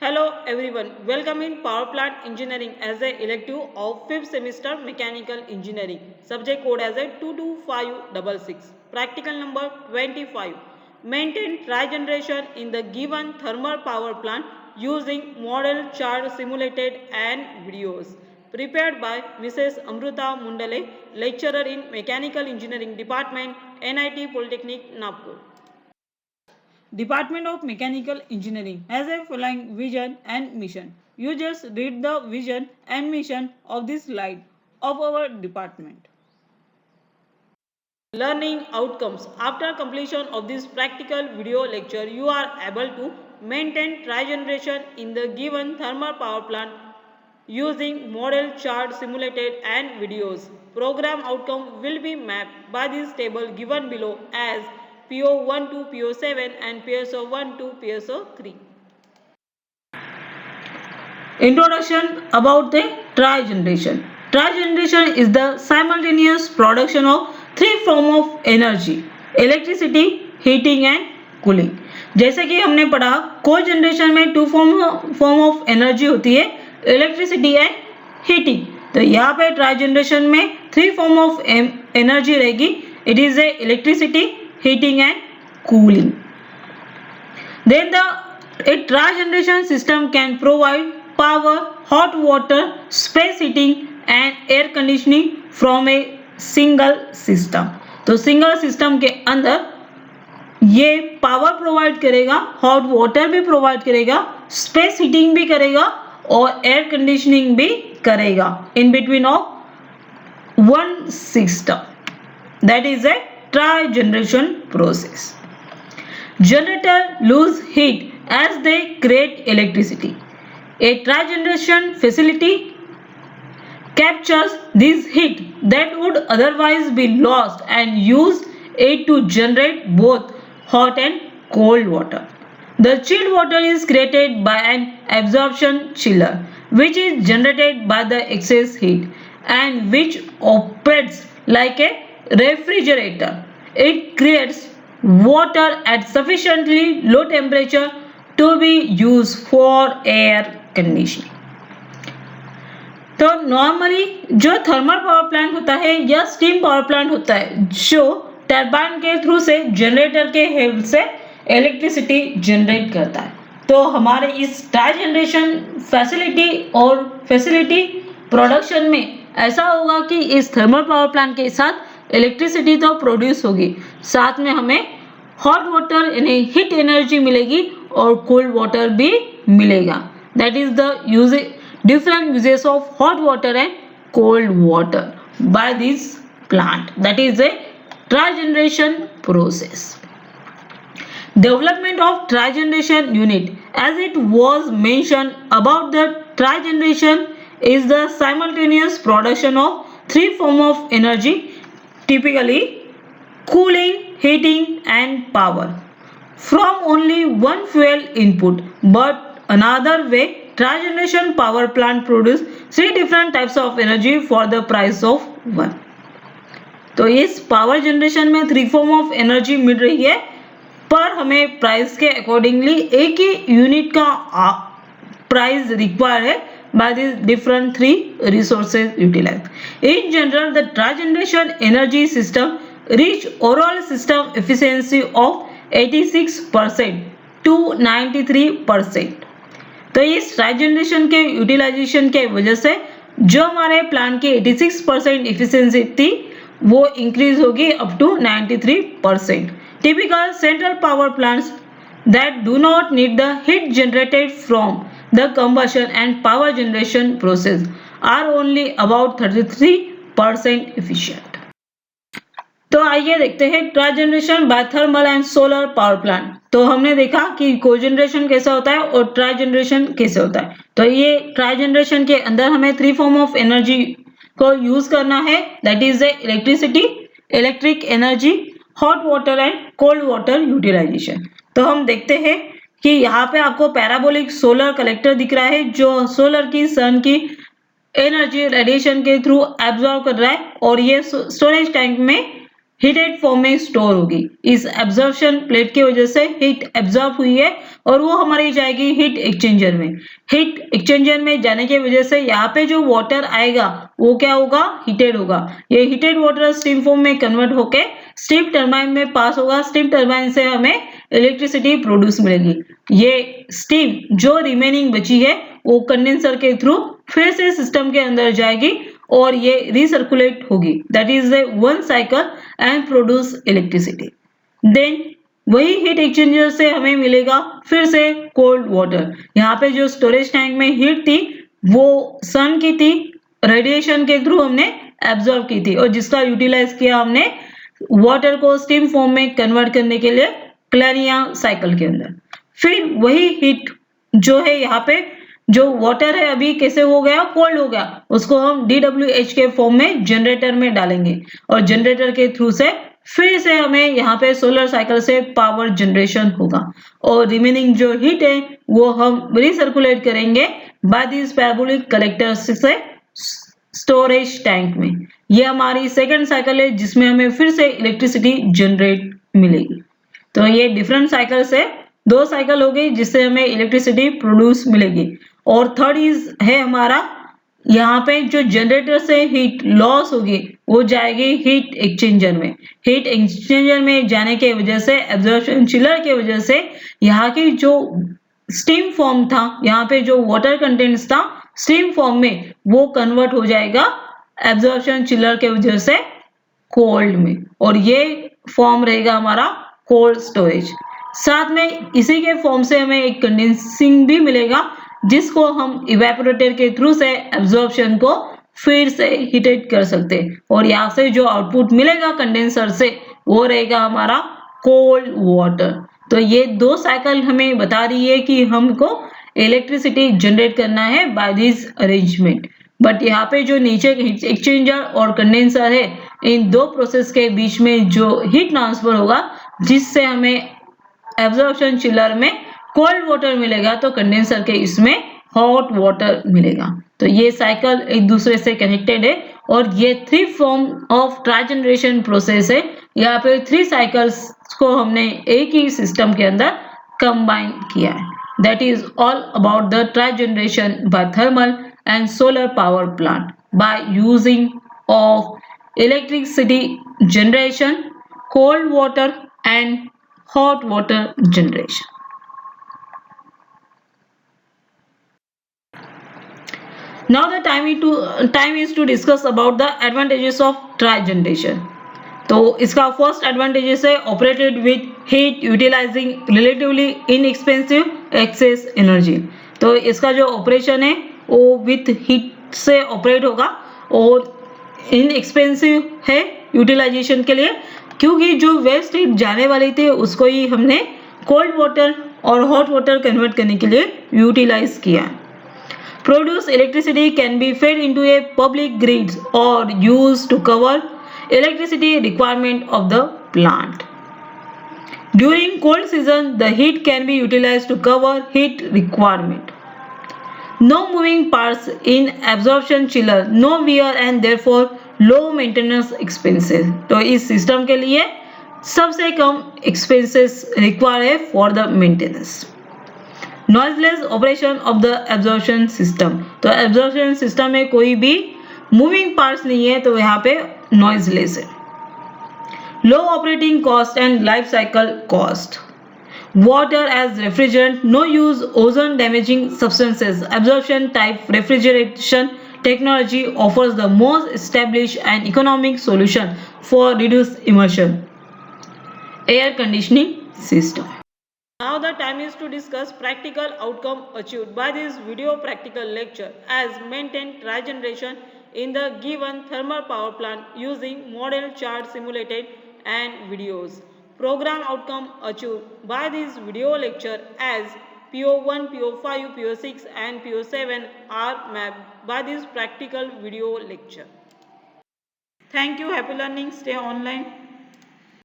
Hello everyone, welcome in Power Plant Engineering as a elective of 5th semester Mechanical Engineering. Subject code as a 22566. Practical number 25. Maintain trigeneration in the given thermal power plant using model chart simulated and videos. Prepared by Mrs. Amruta Mundale, lecturer in Mechanical Engineering Department, NIT Polytechnic, Nagpur. Department of Mechanical Engineering has a following vision and mission. You just read the vision and mission of this slide of our department. Learning outcomes. After completion of this practical video lecture, you are able to maintain trigeneration in the given thermal power plant using model chart simulated and videos. Program outcome will be mapped by this table given below as PO1 to PO7 and PSO1 to PSO3. Introduction about the trigeneration. Trigeneration is the simultaneous production of three forms of energy: electricity, heating and cooling. जैसे कि हमने पढ़ा cogeneration में to form of energy होती है, electricity and heating. तो यहाँ पे ट्राइजनरेशन में थ्री फॉर्म ऑफ एनर्जी रहेगी. It is a electricity, heating and cooling. Then a trigeneration system can provide power, hot water, space heating and air conditioning from a single system. तो single system के अंदर ये power provide करेगा, hot water भी provide करेगा, space heating भी करेगा और एयर कंडीशनिंग भी करेगा in between of one system. That is A trigeneration process. Generator lose heat as they create electricity. A trigeneration facility captures this heat that would otherwise be lost and use it to generate both hot and cold water. The chilled water is created by an absorption chiller, which is generated by the excess heat and which operates like a refrigerator. It creates water at sufficiently low temperature to be used for air conditioning. तो normally जो thermal power plant होता है या steam power plant होता है जो turbine के through से जनरेटर के हेल्प से इलेक्ट्रिसिटी जनरेट करता है. तो हमारे इस ट्राइजनरेशन फैसिलिटी प्रोडक्शन में ऐसा होगा कि इस थर्मल पावर प्लांट के साथ इलेक्ट्रिसिटी तो प्रोड्यूस होगी, साथ में हमें हॉट वाटर यानी हीट एनर्जी मिलेगी और कोल्ड वाटर भी मिलेगा. That is the different uses of hot water and cold water by this plant. That is a trigeneration process. Development of trigeneration unit. As it was mentioned about, the trigeneration is the simultaneous production of three forms of energy, typically cooling, heating and power from only one fuel input. But another way, trigeneration power plant produce three different types of energy for the price of one. तो इस power generation में three form of energy मिल रही है, पर हमें price के accordingly एक ही unit का प्राइस रिक्वायर्ड है by these different three resources utilized. In general, the trigeneration energy system reach overall system efficiency of 86% to 93%. तो इस ट्राइजनरेशन के यूटिलाइजेशन के वजह से जो हमारे प्लांट की 86% इफिशियंसी थी वो इंक्रीज होगी up to 93%. Typical central power plants that do not need the heat generated from the combustion and power generation process are only about 33% efficient. तो आइए देखते हैं trigeneration by thermal and solar power plant. तो हमने देखा कि cogeneration कैसा होता है और ट्राइजनरेशन कैसे होता है. तो ये ट्राइजनरेशन के अंदर हमें थ्री फॉर्म ऑफ एनर्जी को यूज करना है. That is the electricity, electric energy, hot water and cold water utilisation. तो हम देखते हैं कि यहाँ पे आपको पैराबोलिक सोलर कलेक्टर दिख रहा है जो सोलर की सन की एनर्जी रेडिएशन के थ्रू एब्जॉर्ब कर रहा है और ये स्टोरेज टैंक में हीटेड फॉर्म में स्टोर होगी। इस एब्जॉर्प्शन प्लेट की वजह से हीट एब्जॉर्ब हुई है और वो हमारी जाएगी हीट एक्सचेंजर में। हीट एक्सचेंजर में जाने की वजह से यहाँ पे जो वाटर आएगा वो क्या होगा, हीटेड होगा। ये हीटेड वाटर स्टीम फॉर्म में कन्वर्ट होके स्टीम टरबाइन में पास होगा। स्टीम टरबाइन से हमें इलेक्ट्रिसिटी प्रोड्यूस मिलेगी। ये स्टीम जो रिमेनिंग बची है वो कंडेंसर के थ्रू फिर से सिस्टम के अंदर जाएगी और ये रिसर्कुलेट होगी, that is the one cycle and produce electricity. Then वही हीट एक्सचेंजर से हमें मिलेगा फिर से कोल्ड वाटर। यहाँ पे जो स्टोरेज टैंक में हीट थी वो सन की थी, रेडिएशन के थ्रू हमने एब्जॉर्ब की थी और जिसका यूटिलाइज किया हमने वाटर को स्टीम फॉर्म में कन्वर्ट करने के लिए क्लैरिया साइकिल के अंदर। फिर वही हीट जो है यहाँ पे जो वाटर है अभी कैसे हो गया, कोल्ड हो गया, उसको हम DWH के फॉर्म में जनरेटर में डालेंगे और जनरेटर के थ्रू से फिर से हमें यहाँ पे सोलर साइकिल से पावर जनरेशन होगा और रिमेनिंग जो हीट है वो हम रिसर्कुलेट करेंगे बाय दिस पैराबोलिक कलेक्टर से स्टोरेज टैंक में। ये हमारी सेकंड साइकिल है जिसमें हमें फिर से इलेक्ट्रिसिटी जनरेट मिलेगी। तो ये डिफरेंट साइकिल्स है, दो साइकिल हो गई जिससे हमें इलेक्ट्रिसिटी प्रोड्यूस मिलेगी। और थर्ड इज है हमारा यहाँ पे जो जनरेटर से हीट लॉस होगी वो जाएगी हीट एक्सचेंजर में। हीट एक्सचेंजर में जाने की वजह से एब्जॉर्प्शन चिलर की वजह से यहाँ की जो स्टीम फॉर्म था, यहाँ पे जो वाटर कंटेंट्स था स्टीम फॉर्म में, वो कन्वर्ट हो जाएगा एब्जॉर्प्शन चिलर के वजह से कोल्ड में और ये फॉर्म रहेगा हमारा कोल्ड स्टोरेज। साथ में इसी के फॉर्म से हमें एक कंडेंसिंग भी मिलेगा जिसको हम इवेपोरेटर के थ्रू से एब्जॉर्प्शन को फिर से हीटेड कर सकते हैं और यहाँ से जो आउटपुट मिलेगा कंडेंसर से वो रहेगा हमारा कोल्ड वाटर। तो ये दो साइकिल हमें बता रही है कि हमको इलेक्ट्रिसिटी जनरेट करना है बाय दिस अरेंजमेंट। बट यहाँ पे जो नीचे एक्सचेंजर और कंडेंसर है, इन दो प्रोसेस के बीच में जो हीट ट्रांसफर होगा जिससे हमें एब्जॉर्प्शन चिलर में कोल्ड वाटर मिलेगा तो कंडेंसर के इसमें हॉट वाटर मिलेगा। तो ये साइकिल एक दूसरे से कनेक्टेड है और ये three form of try generation process है। यहाँ पे थ्री साइकिल्स को हमने एक ही सिस्टम के अंदर कंबाइन किया है। That is all about the try generation by thermal and solar power plant by using of electricity generation, cold water and hot water generation. Now the time is to discuss about the advantages of trigeneration. तो इसका first advantages है operated with heat utilising relatively inexpensive excess energy. तो इसका जो operation है वो with heat से operate होगा और इनएक्सपेंसिव है यूटिलाइजेशन के लिए, क्योंकि जो वेस्ट हीट जाने वाली थी उसको ही हमने कोल्ड वाटर और हॉट वाटर कन्वर्ट करने के लिए यूटिलाइज किया। Produce electricity can be fed into a public grid or used to cover electricity requirement of the plant. During cold season, the heat can be utilized to cover heat requirement. No moving parts in absorption chiller, no wear and therefore low maintenance expenses. तो इस system के लिए सबसे कम expenses required है for the maintenance. Noiseless operation of the absorption system. तो absorption system में कोई भी मूविंग पार्ट्स नहीं है तो यहाँ पे नॉइजलेस है। Low operating cost and life cycle cost. Water as refrigerant, no use ozone damaging substances. Absorption type refrigeration technology offers the most established and economic solution for reduced immersion. Air conditioning system. Now the time is to discuss practical outcome achieved by this video practical lecture as maintain trigeneration in the given thermal power plant using model chart simulated and videos. Program outcome achieved by this video lecture as PO1, PO5, PO6 and PO7 are mapped by this practical video lecture. Thank you. Happy learning. Stay online.